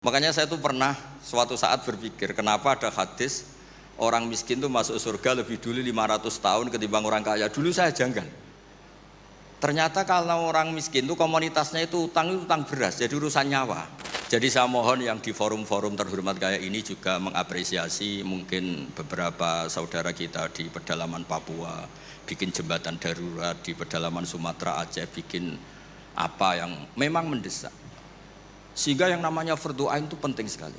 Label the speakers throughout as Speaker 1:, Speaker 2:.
Speaker 1: Makanya saya tuh pernah suatu saat berpikir, kenapa ada hadis orang miskin tuh masuk surga lebih dulu 500 tahun ketimbang orang kaya. Dulu saya janggal. Ternyata kalau orang miskin tuh komunitasnya itu utang beras, jadi urusan nyawa. Jadi saya mohon yang di forum-forum terhormat kayak ini juga mengapresiasi mungkin beberapa saudara kita di pedalaman Papua, bikin jembatan darurat di pedalaman Sumatera, Aceh, bikin apa yang memang mendesak. Sehingga yang namanya fardhu ain itu penting sekali.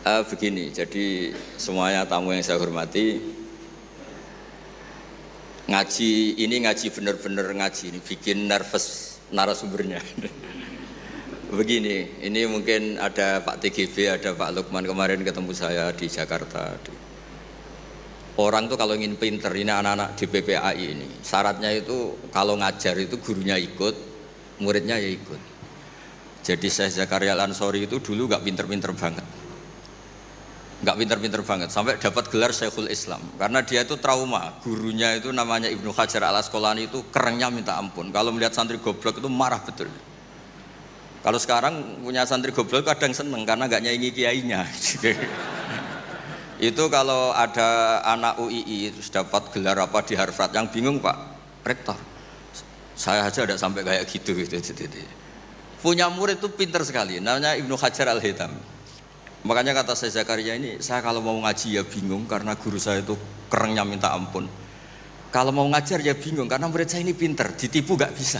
Speaker 1: Begini, jadi semuanya tamu yang saya hormati, ngaji bener-bener ngaji ini bikin nervous narasumbernya. Begini, ini mungkin ada Pak TGB, ada Pak Lukman kemarin ketemu saya di Jakarta. Orang tuh kalau ingin pinter, ini anak-anak di PPAI ini, syaratnya itu kalau ngajar itu gurunya ikut, muridnya ya ikut. Jadi Syekh Zakaria Al-Ansori itu dulu gak pinter-pinter banget. Gak pinter-pinter banget, sampai dapat gelar Syekhul Islam. Karena dia itu trauma, gurunya itu namanya Ibnu Hajar Al-Asqalani itu kerennya minta ampun. Kalau melihat santri goblok itu marah betul. Kalau sekarang punya santri goblok kadang seneng karena gak nyaingi kiainya. Itu kalau ada anak UII terus dapat gelar apa di Harvard, yang bingung Pak Rektor, saya aja ada sampai kayak gitu. Punya murid itu pinter sekali, namanya Ibnu Hajar Al-Haytami. Makanya kata saya Zakaria ini, saya kalau mau ngaji ya bingung karena guru saya itu kerennya minta ampun. Kalau mau ngajar ya bingung karena murid saya ini pinter, ditipu gak bisa.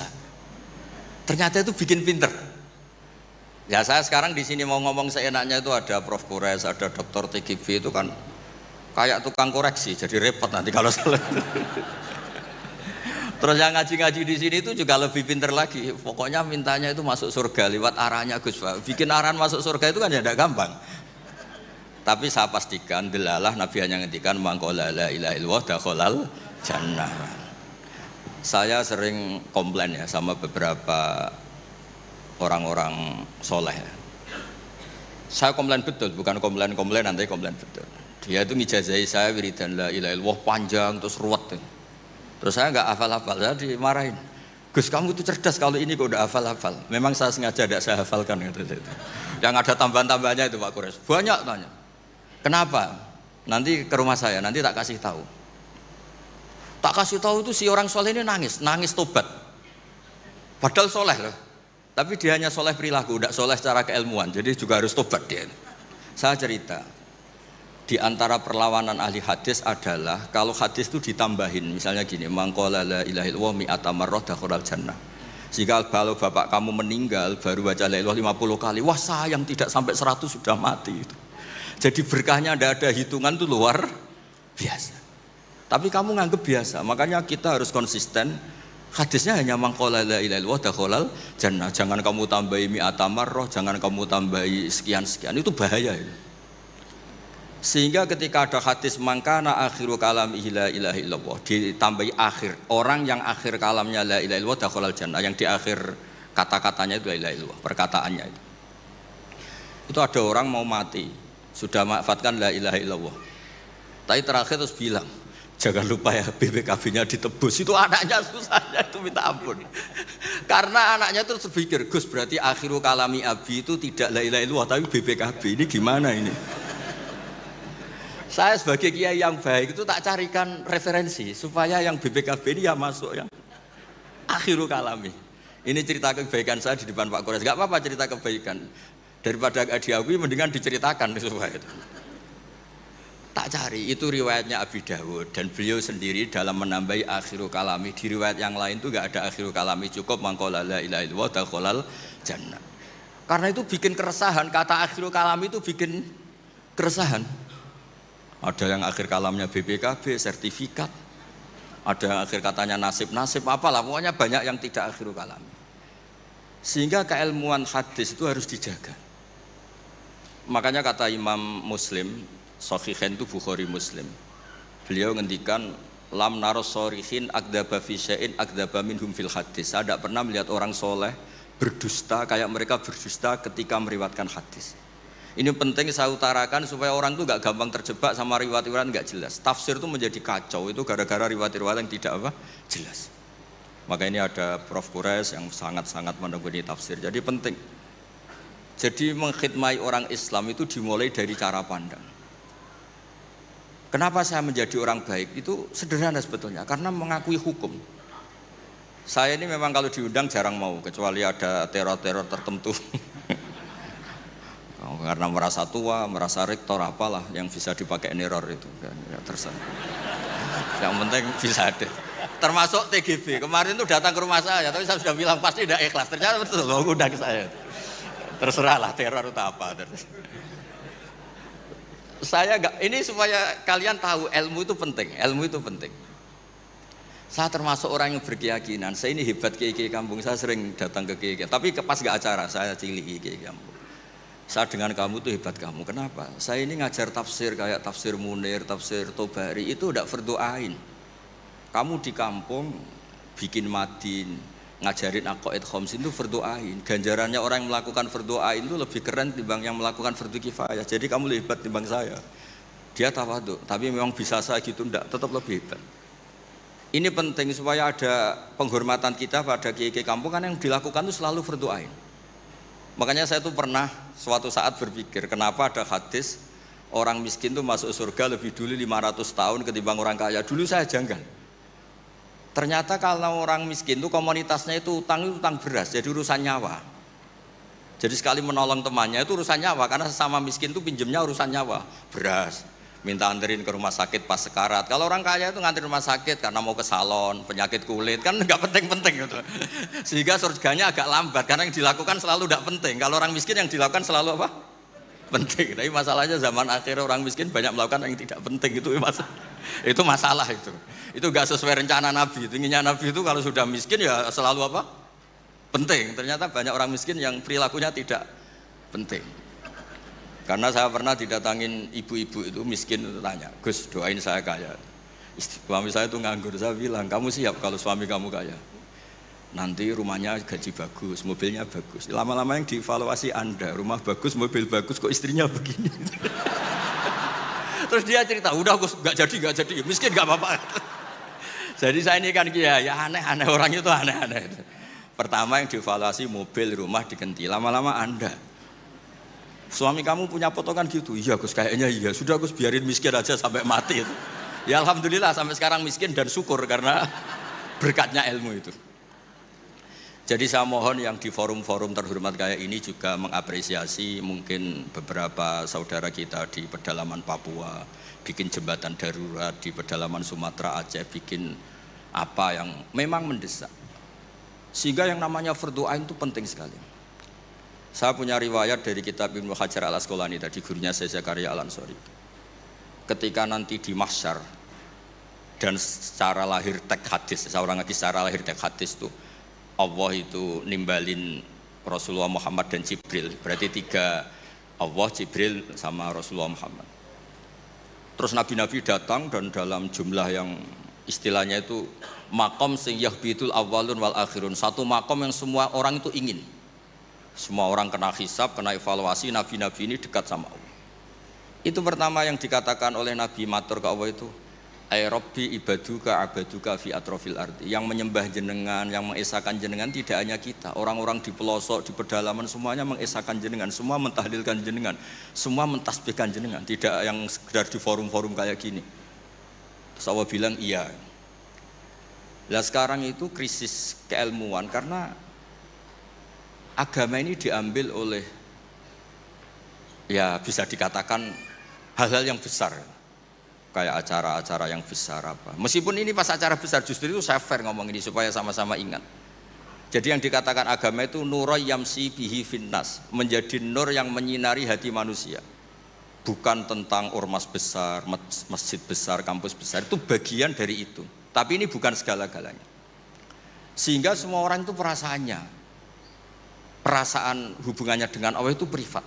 Speaker 1: Ternyata itu bikin pinter. Ya saya sekarang di sini mau ngomong seenaknya itu ada Prof Kures, ada Dr. TGB itu kan kayak tukang koreksi, jadi repot nanti kalau salah. Terus yang ngaji-ngaji di sini itu juga lebih pinter lagi. Pokoknya mintanya itu masuk surga lewat arahnya Gus Pak. Bikin arahan masuk surga itu kan ya tidak gampang. Tapi saya pastikan delalah Nabi hanya ngendikan mangqala la ilaha illallah dakhalal jannah. Saya sering komplain ya sama beberapa orang-orang soleh. Saya komplain betul, bukan komplain nanti komplain betul. Dia itu ngijazahi saya wiridan la ilaha illallah panjang terus ruwet. Terus saya nggak hafal-hafal, saya dimarahin. Gus kamu itu cerdas kalau ini kok udah hafal-hafal. Memang saya sengaja tidak saya hafalkan gitu. Yang ada tambahan-tambahannya itu Pak Kures. Banyak tanya. Kenapa? Nanti ke rumah saya, nanti tak kasih tahu. Tak kasih tahu itu si orang soleh ini nangis tobat. Padahal soleh loh. Tapi dia hanya soleh perilaku, tidak soleh secara keilmuan. Jadi juga harus tobat dia. Saya cerita. Di antara perlawanan ahli hadis adalah kalau hadis itu ditambahin, misalnya gini, mangqala la ilaha illallah mi'ata marrah dakhalal jannah. Jika kalau bapak kamu meninggal baru baca la ilaha 50 kali, wah sayang tidak sampai 100 sudah mati itu. Jadi berkahnya ada hitungan itu luar biasa. Tapi kamu nganggep biasa, makanya kita harus konsisten. Hadisnya hanya mangqala la ilaha illallah dakhalal jannah. Jangan kamu tambahi mi'ata marrah, jangan kamu tambahi sekian-sekian, itu bahaya itu. Sehingga ketika ada hadis mangkana akhiru kalamihi la ilaha illallah ditambahi akhir, orang yang akhir kalamnya la ilaha illallah dakhalal jannah, yang di akhir kata-katanya itu la ilaha illallah, perkataannya itu. Itu ada orang mau mati, sudah mafatkan la ilaha illallah. Tapi terakhir terus bilang, jangan lupa ya BPKB-nya ditebus. Itu anaknya susahnya itu minta ampun. Karena anaknya terus berpikir, Gus berarti akhiru kalami abi itu tidak la ilaha illallah tapi BPKB. Ini gimana ini? Saya sebagai kiai yang baik itu tak carikan referensi supaya yang BPKB ini ya masuk yang akhiru kalami. Ini cerita kebaikan saya di depan Pak Kores. Gak apa-apa cerita kebaikan. Daripada gak diakui mendingan diceritakan supaya itu. Tak cari, itu riwayatnya Abi Dawud dan beliau sendiri dalam menambahi akhiru kalami. Di riwayat yang lain itu gak ada akhiru kalami, cukup mangqala la ilaha illallah dakhalal jannah. Karena itu bikin keresahan, kata akhiru kalami itu bikin keresahan. Ada yang akhir kalamnya BPKB, sertifikat. Ada yang akhir katanya nasib-nasib, apalah. Pokoknya banyak yang tidak akhir kalam. Sehingga keilmuan hadis itu harus dijaga. Makanya kata Imam Muslim, Shahihain itu Bukhari Muslim. Beliau ngendikan, lam naros shorihin akdaba fi syai'in akdaba minhum fil hadis. Saya tidak pernah melihat orang soleh berdusta kayak mereka berdusta ketika meriwayatkan hadis. Ini penting saya utarakan supaya orang itu gak gampang terjebak sama riwayat-riwayat gak jelas. Tafsir itu menjadi kacau itu gara-gara riwayat-riwayat yang tidak jelas. Maka ini ada Prof Kures yang sangat-sangat menekuni tafsir. Jadi penting. Jadi mengkhidmati orang Islam itu dimulai dari cara pandang. Kenapa saya menjadi orang baik? Itu sederhana sebetulnya, karena mengakui hukum. Saya ini memang kalau diundang jarang mau, kecuali ada teror-teror tertentu. Karena merasa tua, merasa rektor apalah yang bisa dipakai neror itu. Ya, terserah. Yang penting bisa ada. Termasuk TGB, kemarin itu datang ke rumah saya, tapi saya sudah bilang pasti tidak ikhlas. Ternyata betul, undang saya. Terserahlah teror itu apa. Saya enggak, ini supaya kalian tahu ilmu itu penting, ilmu itu penting. Saya termasuk orang yang berkeyakinan, saya ini hebat kiai-kiai kampung, saya sering datang ke kiai-kiai, tapi pas enggak acara, saya ciliki kiai kampung. Saya dengan kamu itu hebat kamu, kenapa? Saya ini ngajar tafsir kayak tafsir Munir, tafsir Tobari, itu udah fardu ain. Kamu di kampung bikin madin, ngajarin aqaid khamsin itu fardu ain. Ganjarannya orang yang melakukan fardu ain itu lebih keren timbang yang melakukan fardu kifayah. Jadi kamu lebih hebat timbang saya. Dia tawadhu, tapi memang bisa saya gitu enggak, tetap lebih hebat. Ini penting supaya ada penghormatan kita pada kiai-kiai kampung, kan yang dilakukan itu selalu fardu ain. Makanya saya tuh pernah suatu saat berpikir, kenapa ada hadis orang miskin tuh masuk surga lebih dulu 500 tahun ketimbang orang kaya. Dulu saya janggal. Ternyata kalau orang miskin itu komunitasnya itu utang beras, jadi urusan nyawa. Jadi sekali menolong temannya itu urusan nyawa, karena sesama miskin itu pinjemnya urusan nyawa, beras, minta anterin ke rumah sakit pas sekarat. Kalau orang kaya itu nganterin rumah sakit karena mau ke salon, penyakit kulit, kan nggak penting-penting gitu. Sehingga surganya agak lambat, karena yang dilakukan selalu tidak penting. Kalau orang miskin yang dilakukan selalu apa? Penting. Tapi masalahnya zaman akhir orang miskin banyak melakukan yang tidak penting, itu masalah itu. Itu gak sesuai rencana Nabi. Inginnya Nabi itu kalau sudah miskin ya selalu apa? Penting. Ternyata banyak orang miskin yang perilakunya tidak penting. Karena saya pernah didatangin ibu-ibu itu miskin itu tanya, Gus doain saya kaya. Suami saya itu nganggur. Saya bilang, kamu siap kalau suami kamu kaya? Nanti rumahnya gaji bagus, mobilnya bagus. Lama-lama yang dievaluasi Anda, rumah bagus, mobil bagus, kok istrinya begini. Terus dia cerita, udah Gus gak jadi, miskin gak apa-apa. Jadi saya ini kan ya aneh-aneh, orang itu aneh-aneh. Pertama yang dievaluasi mobil, rumah diganti. Lama-lama Anda, suami kamu punya potongan gitu? Iya Gus, kayaknya iya. Sudah Gus, biarin miskin aja sampai mati. Ya alhamdulillah sampai sekarang miskin dan syukur karena berkatnya ilmu itu. Jadi saya mohon yang di forum-forum terhormat kayak ini juga mengapresiasi mungkin beberapa saudara kita di pedalaman Papua, bikin jembatan darurat di pedalaman Sumatera, Aceh, bikin apa yang memang mendesak. Sehingga yang namanya fardu ain itu penting sekali. Saya punya riwayat dari kitab Ibnu Hajar al-Asqalani tadi, gurunya saya Zakaria Al-Ansori. Ketika nanti di mahsyar dan secara lahir teks hadis, seorang lagi secara lahir teks hadis itu Allah itu nimbalin Rasulullah Muhammad dan Jibril, berarti tiga, Allah, Jibril sama Rasulullah Muhammad. Terus nabi-nabi datang dan dalam jumlah yang istilahnya itu makom sing yahbitul awalun wal akhirun, satu makom yang semua orang itu ingin. Semua orang kena hisab, kena evaluasi, nabi-nabi ini dekat sama Allah. Itu pertama yang dikatakan oleh Nabi matur ke Allah itu, ay rabbi ibaduka abaduka fi atrofil ardi, yang menyembah jenengan, yang mengesahkan jenengan tidak hanya kita, orang-orang di pelosok, di pedalaman semuanya mengesahkan jenengan, semua mentahlilkan jenengan, semua mentasbihkan jenengan, tidak yang sekedar di forum-forum kayak gini. Terus Allah bilang iya. Nah sekarang itu krisis keilmuan karena agama ini diambil oleh, ya bisa dikatakan hal-hal yang besar, kayak acara-acara yang besar apa. Meskipun ini pas acara besar, justru itu saya fair ngomong ini supaya sama-sama ingat. Jadi yang dikatakan agama itu nuroy yamsi bihi finnas, menjadi nur yang menyinari hati manusia. Bukan tentang ormas besar, masjid besar, kampus besar, itu bagian dari itu. Tapi ini bukan segala-galanya. Sehingga semua orang itu perasaan hubungannya dengan Allah itu privat.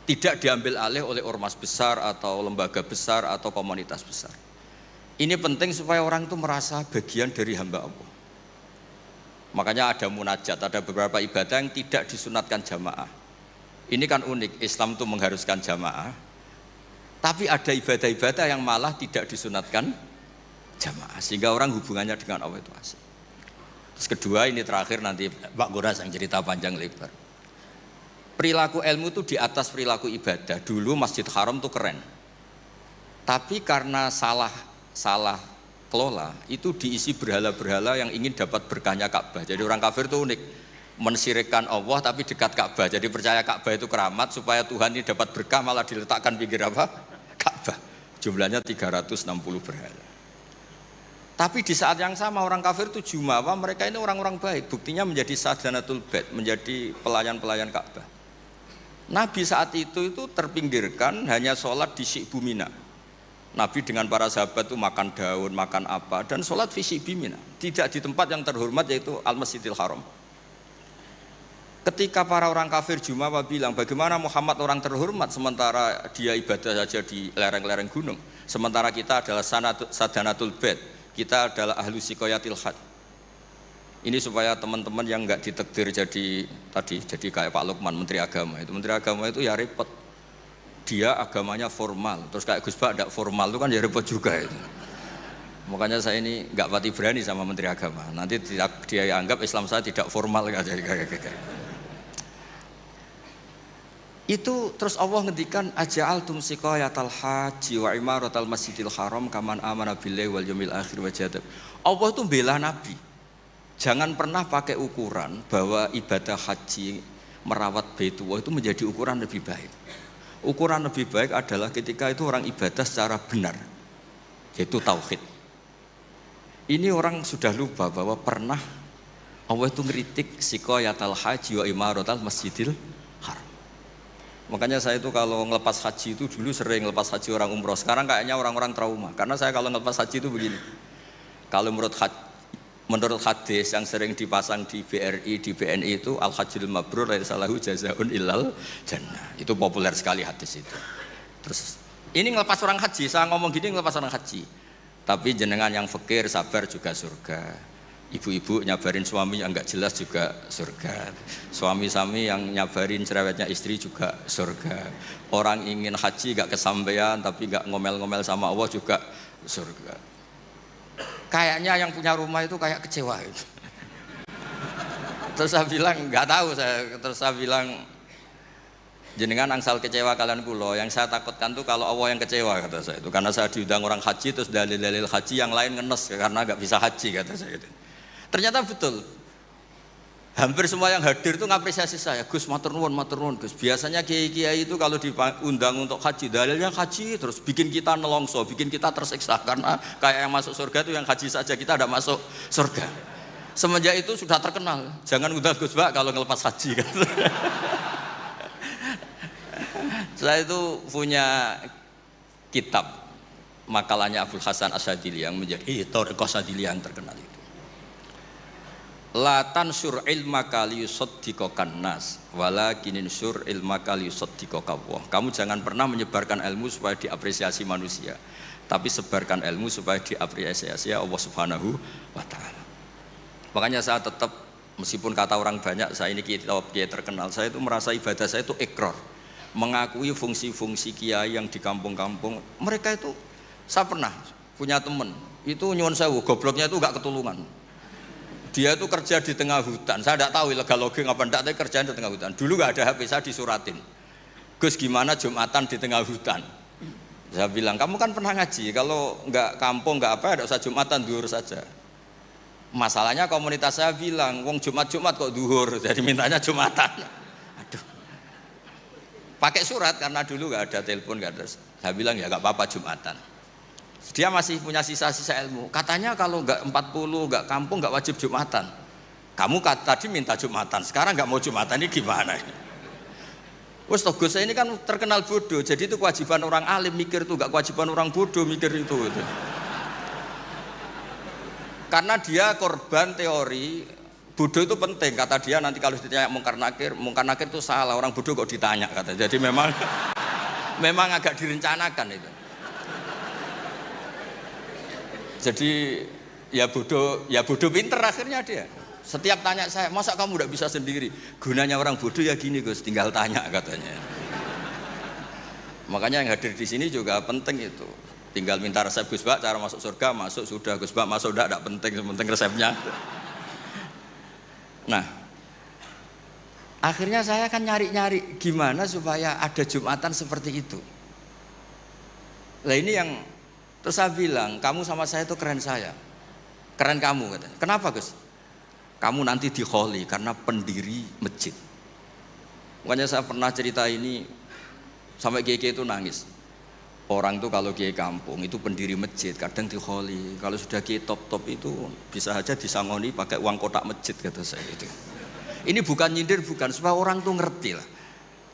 Speaker 1: Tidak diambil alih oleh ormas besar atau lembaga besar atau komunitas besar. Ini penting supaya orang itu merasa bagian dari hamba Allah. Makanya ada munajat, ada beberapa ibadah yang tidak disunatkan jamaah. Ini kan unik, Islam itu mengharuskan jamaah, tapi ada ibadah-ibadah yang malah tidak disunatkan jamaah, sehingga orang hubungannya dengan Allah itu asik. Terus kedua, ini terakhir nanti Pak Goras yang cerita panjang lebar. perilaku ilmu itu di atas perilaku ibadah. Dulu Masjid Haram itu keren. Tapi karena salah kelola, itu diisi berhala-berhala yang ingin dapat berkahnya Ka'bah. Jadi orang kafir itu unik, mensyirikkan Allah tapi dekat Ka'bah. Jadi percaya Ka'bah itu keramat, supaya Tuhan ini dapat berkah malah diletakkan pinggir apa? Ka'bah. Jumlahnya 360 berhala. Tapi di saat yang sama orang kafir itu jumawa, mereka ini orang-orang baik. Buktinya menjadi sadanatul bait, menjadi pelayan-pelayan Ka'bah. Nabi saat itu terpinggirkan, hanya sholat di Syi'bu Mina. Nabi dengan para sahabat itu makan daun, makan apa, dan sholat di Syi'bu Mina. Tidak di tempat yang terhormat yaitu Al-Masjidil Haram. Ketika para orang kafir jumawa bilang, bagaimana Muhammad orang terhormat sementara dia ibadah saja di lereng-lereng gunung, sementara kita adalah sadanatul bait, kita adalah ahlu sikoyatil had. Ini supaya teman-teman yang nggak ditakdir jadi kayak Pak Lukman, Menteri Agama. Itu Menteri Agama itu ya repot. Dia agamanya formal, terus kayak Gus Bak tidak formal itu kan ya repot juga itu. Makanya saya ini nggak pati berani sama Menteri Agama. Nanti dia anggap Islam saya tidak formal kayak. Itu terus Allah ngendikan aja'altum siqayatal haji wa imaratal masjidil haram kaman amana billahi wal yaumil akhir wa jahada. Allah itu bela Nabi. Jangan pernah pakai ukuran bahwa ibadah haji merawat Baitullah itu menjadi ukuran lebih baik. Ukuran lebih baik adalah ketika itu orang ibadah secara benar, yaitu tauhid. Ini orang sudah lupa bahwa pernah Allah itu ngeritik siqayatal haji wa imaratal masjidil haram. Makanya saya itu kalau ngelepas haji itu dulu sering ngelepas haji orang umroh. Sekarang kayaknya orang-orang trauma. Karena saya kalau ngelepas haji itu begini. Kalau menurut hadis yang sering dipasang di BRI, di BNI itu al-hajjul mabrur laisa lahu jazaa'un illal jannah. Itu populer sekali hadis itu. Terus ini ngelepas orang haji, saya ngomong gini ngelepas orang haji. Tapi jenengan yang fakir sabar juga surga. Ibu-ibu nyabarin suami yang enggak jelas juga surga. Suami-suami yang nyabarin cerewetnya istri juga surga. Orang ingin haji enggak kesampaian tapi enggak ngomel-ngomel sama Allah juga surga. Kayaknya yang punya rumah itu kayak kecewa itu. Terus saya bilang enggak tahu terus saya bilang jenengan angsal kecewa kalian kulo. Yang saya takutkan tuh kalau Allah yang kecewa kata saya itu. Karena saya diundang orang haji terus dalil-dalil haji yang lain ngenes karena enggak bisa haji kata saya itu. Ternyata betul. Hampir semua yang hadir itu ngapresiasi saya. Gus matur nuwun Gus. Biasanya kiai-kiai itu kalau diundang untuk haji, dalilnya haji terus bikin kita nelongso, bikin kita tersiksa karena kayak yang masuk surga itu yang haji saja kita ada masuk surga. Semenjak itu sudah terkenal. Jangan undang Gus Bak kalau ngelepas haji kan. Saya itu punya kitab makalahnya Abdul Hasan Asyadili yang menjadi Thariqah Asyadili yang terkenal itu. La tansur ilmaka liyusaddiqakan nas walakinin sur ilmaka liyusaddiqaka Allah. Kamu jangan pernah menyebarkan ilmu supaya diapresiasi manusia, tapi sebarkan ilmu supaya diapresiasi Allah Subhanahu wa taala. Makanya saya tetap meskipun kata orang banyak saya ini kiai terkenal, saya itu merasa ibadah saya itu ikrar, mengakui fungsi-fungsi kiai yang di kampung-kampung. Mereka itu saya pernah punya teman, itu nyuwun sewu gobloknya itu enggak ketulungan. Dia itu kerja di tengah hutan. Saya tidak tahu ilegal logging apa enggak, tapi kerjaan di tengah hutan. Dulu nggak ada HP, saya disuratin. Gus gimana Jumatan di tengah hutan? Saya bilang, kamu kan pernah ngaji. Kalau nggak kampung nggak apa, ada usah Jumatan, duhur saja. Masalahnya komunitas saya bilang, wong Jumat kok duhur, jadi mintanya Jumatan. Aduh. Pakai surat karena dulu nggak ada telepon, nggak ada. Saya bilang ya nggak apa-apa Jumatan. Dia masih punya sisa-sisa ilmu. Katanya kalau enggak 40, enggak kampung, enggak wajib Jumatan. Kamu tadi minta Jumatan, sekarang enggak mau Jumatan, ini gimana ini? Wes toh Gus saya ini kan terkenal bodoh, jadi itu kewajiban orang alim mikir itu, enggak kewajiban orang bodoh mikir itu. Karena dia korban teori bodoh itu penting, kata dia nanti kalau ditanya mungkar nakir itu salah, orang bodoh kok ditanya kata. Jadi memang agak direncanakan itu. Jadi ya bodoh pinter akhirnya dia. Setiap tanya saya, masa kamu tidak bisa sendiri? Gunanya orang bodoh ya gini Gus, tinggal tanya katanya. Makanya yang hadir di sini juga penting itu. Tinggal minta resep Gus Bak, cara masuk surga, masuk sudah Gus Bak, masuk udah tidak penting, penting resepnya. Nah, Akhirnya saya kan nyari-nyari gimana supaya ada Jumatan seperti itu. Nah ini yang terus saya bilang, kamu sama saya itu keren saya. Keren kamu katanya. Kenapa Gus? Kamu nanti dikholi karena pendiri masjid. Makanya saya pernah cerita ini sampai kiai itu nangis. Orang tuh kalau kiai kampung itu pendiri masjid kadang dikholi. Kalau sudah kiai top-top itu bisa aja disangoni pakai uang kotak masjid kata saya itu. Ini bukan nyindir, bukan, supaya orang tuh ngerti lah.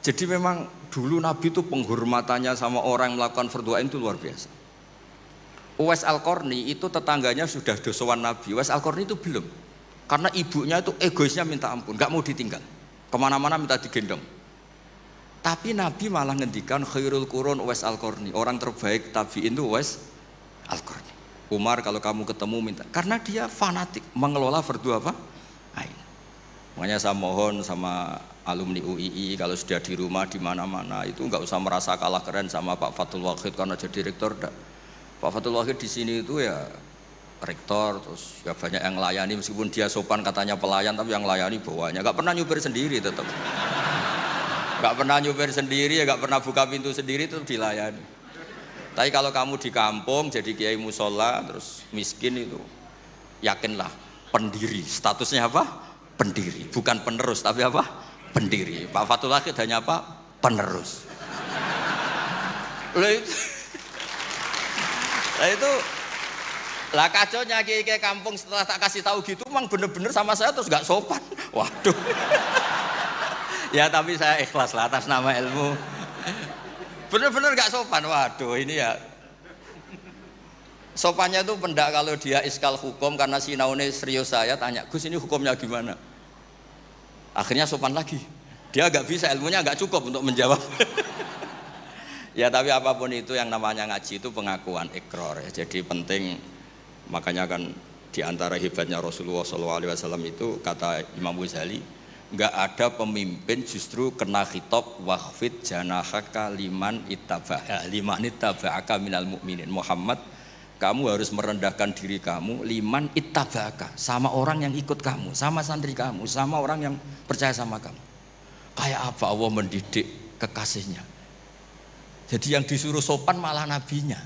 Speaker 1: Jadi memang dulu Nabi itu penghormatannya sama orang yang melakukan fardhu ain itu luar biasa. Uwais Al-Qarni itu tetangganya sudah dosowan Nabi. Uwais Al-Qarni itu belum. Karena ibunya itu egoisnya minta ampun, gak mau ditinggal. Kemana-mana minta digendong. Tapi Nabi malah ngendikan khairul qurun Uwais Al-Qarni. Orang terbaik tabi'in itu Uwais Al-Qarni. Umar kalau kamu ketemu minta. Karena dia fanatik mengelola fardhu apa? Ain. Makanya saya mohon sama alumni UII kalau sudah di rumah di mana-mana itu nggak usah merasa kalah keren sama Pak Fathul Wahid karena jadi rektor. Pak Fathul Wahid di sini itu ya rektor, terus ya banyak yang melayani meskipun dia sopan katanya pelayan, tapi yang melayani bawahnya nggak pernah nyupir sendiri tetap. Nggak pernah nyupir sendiri, ya nggak pernah buka pintu sendiri, tetap dilayani. Tapi kalau kamu di kampung jadi kiai musola terus miskin itu yakinlah pendiri, statusnya apa? Pendiri, bukan penerus, tapi apa? Pendiri. Pak Fathul Wahid hanya apa? Penerus. Lah kacaunya kiai kampung setelah tak kasih tahu gitu, memang bener-bener sama saya terus nggak sopan. Waduh. Ya tapi saya ikhlas lah atas nama ilmu. Bener-bener nggak sopan. Waduh ini ya. Sopannya itu pendak kalau dia iskal hukum karena sinaune serius saya tanya, Gus ini hukumnya gimana? Akhirnya sopan lagi. Dia agak bisa, ilmunya agak cukup untuk menjawab. Ya tapi apapun itu yang namanya ngaji itu pengakuan ikrar ya. Jadi penting, makanya kan diantara hebatnya Rasulullah SAW itu kata Imam Ghazali, nggak ada pemimpin justru kena khitab wahfid janahaka liman ittaba'aka minal mu'minin. Muhammad, kamu harus merendahkan diri kamu liman ittaba'aka, sama orang yang ikut kamu, sama santri kamu, sama orang yang percaya sama kamu. Kayak apa Allah mendidik kekasihnya. Jadi yang disuruh sopan malah nabinya.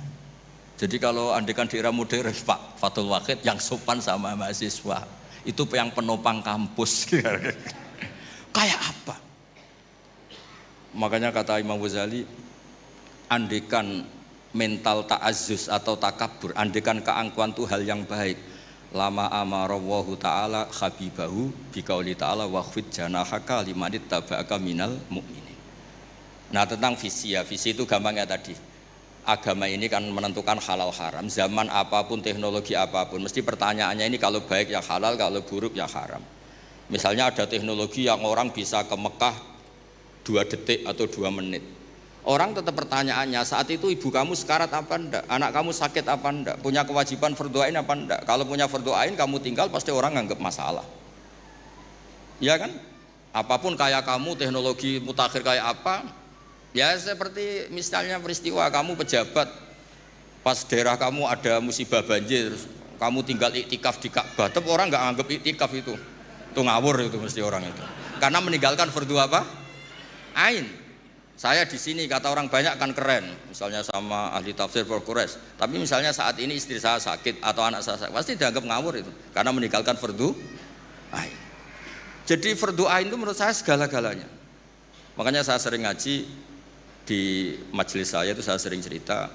Speaker 1: Jadi kalau andekan di era modern Pak Fathul Wahid yang sopan sama mahasiswa itu yang penopang kampus. Kayak apa? Makanya kata Imam Ghazali, andekan mental ta'azzus atau takabur, andekan keangkuhan itu hal yang baik, lama amarallahu ta'ala habibahu biqauli ta'ala wahfid janahaka limanit taba'aka minal mu'minin. Nah tentang visi ya, visi itu gampangnya tadi, agama ini kan menentukan halal haram, zaman apapun, teknologi apapun, mesti pertanyaannya ini kalau baik ya halal, kalau buruk ya haram. Misalnya ada teknologi yang orang bisa ke Mekah 2 detik atau 2 menit. Orang tetap pertanyaannya, saat itu ibu kamu sekarat apa enggak? Anak kamu sakit apa enggak? Punya kewajiban fardhu ain apa enggak? Kalau punya fardhu ain kamu tinggal pasti orang nganggap masalah. Ya kan? Apapun kayak kamu, teknologi mutakhir kayak apa? Ya seperti misalnya peristiwa kamu pejabat, pas daerah kamu ada musibah banjir, kamu tinggal iktikaf di Ka'bah, tetap orang nggak anggap iktikaf itu ngawur itu mesti orang itu. Karena meninggalkan fardhu apa? Ain. Saya di sini kata orang banyak kan keren, misalnya sama ahli tafsir Quraisy. Tapi misalnya saat ini istri saya sakit atau anak saya sakit, pasti dianggap ngawur itu, karena meninggalkan fardhu ain. Jadi fardhu ain itu menurut saya segala-galanya. Makanya saya sering ngaji di majelis saya itu saya sering cerita,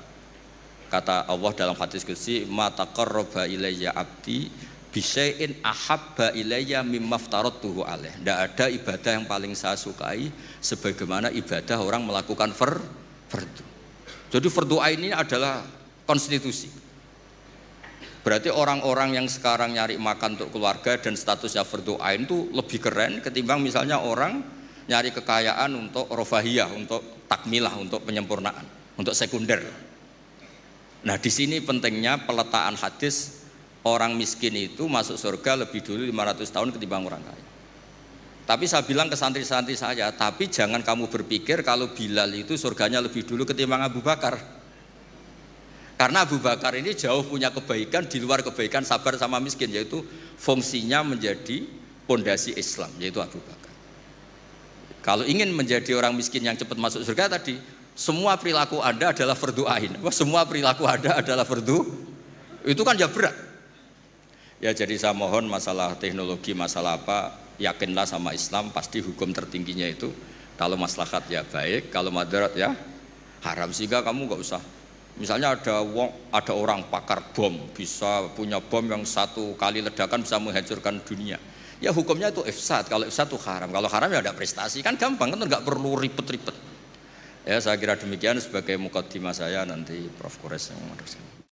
Speaker 1: kata Allah dalam hadis qudsi, ma taqarraba ilayya abdi bisyai'in ahabba ilayya mimma aftaradtuhu alaih. Tidak ada ibadah yang paling saya sukai sebagaimana ibadah orang melakukan fardhu. Jadi fardhu ain ini adalah konstitusi. Berarti orang-orang yang sekarang nyari makan untuk keluarga dan statusnya fardhu ain itu lebih keren ketimbang misalnya orang nyari kekayaan untuk rofahiyah, untuk takmilah, untuk penyempurnaan, untuk sekunder. Nah di sini pentingnya peletaan hadis, orang miskin itu masuk surga lebih dulu 500 tahun ketimbang orang kaya. Tapi saya bilang ke santri-santri saya, tapi jangan kamu berpikir kalau Bilal itu surganya lebih dulu ketimbang Abu Bakar. Karena Abu Bakar ini jauh punya kebaikan di luar kebaikan sabar sama miskin, yaitu fungsinya menjadi pondasi Islam, yaitu Abu Bakar. Kalau ingin menjadi orang miskin yang cepat masuk surga tadi, semua perilaku Anda adalah fardu ain. Wah, semua perilaku Anda adalah fardu. Itu kan ya berat. Ya jadi saya mohon masalah teknologi, masalah apa, yakinlah sama Islam, pasti hukum tertingginya itu kalau maslahat ya baik, kalau madarat ya haram. Sehingga kamu nggak usah. Misalnya ada orang pakar bom, bisa punya bom yang satu kali ledakan bisa menghancurkan dunia. Ya hukumnya itu ifsad, kalau ifsad itu haram, kalau haram ya ada prestasi, kan gampang, kan nggak perlu ribet-ribet. Ya saya kira demikian sebagai mukaddimah saya, nanti Prof. Kores yang meneruskan.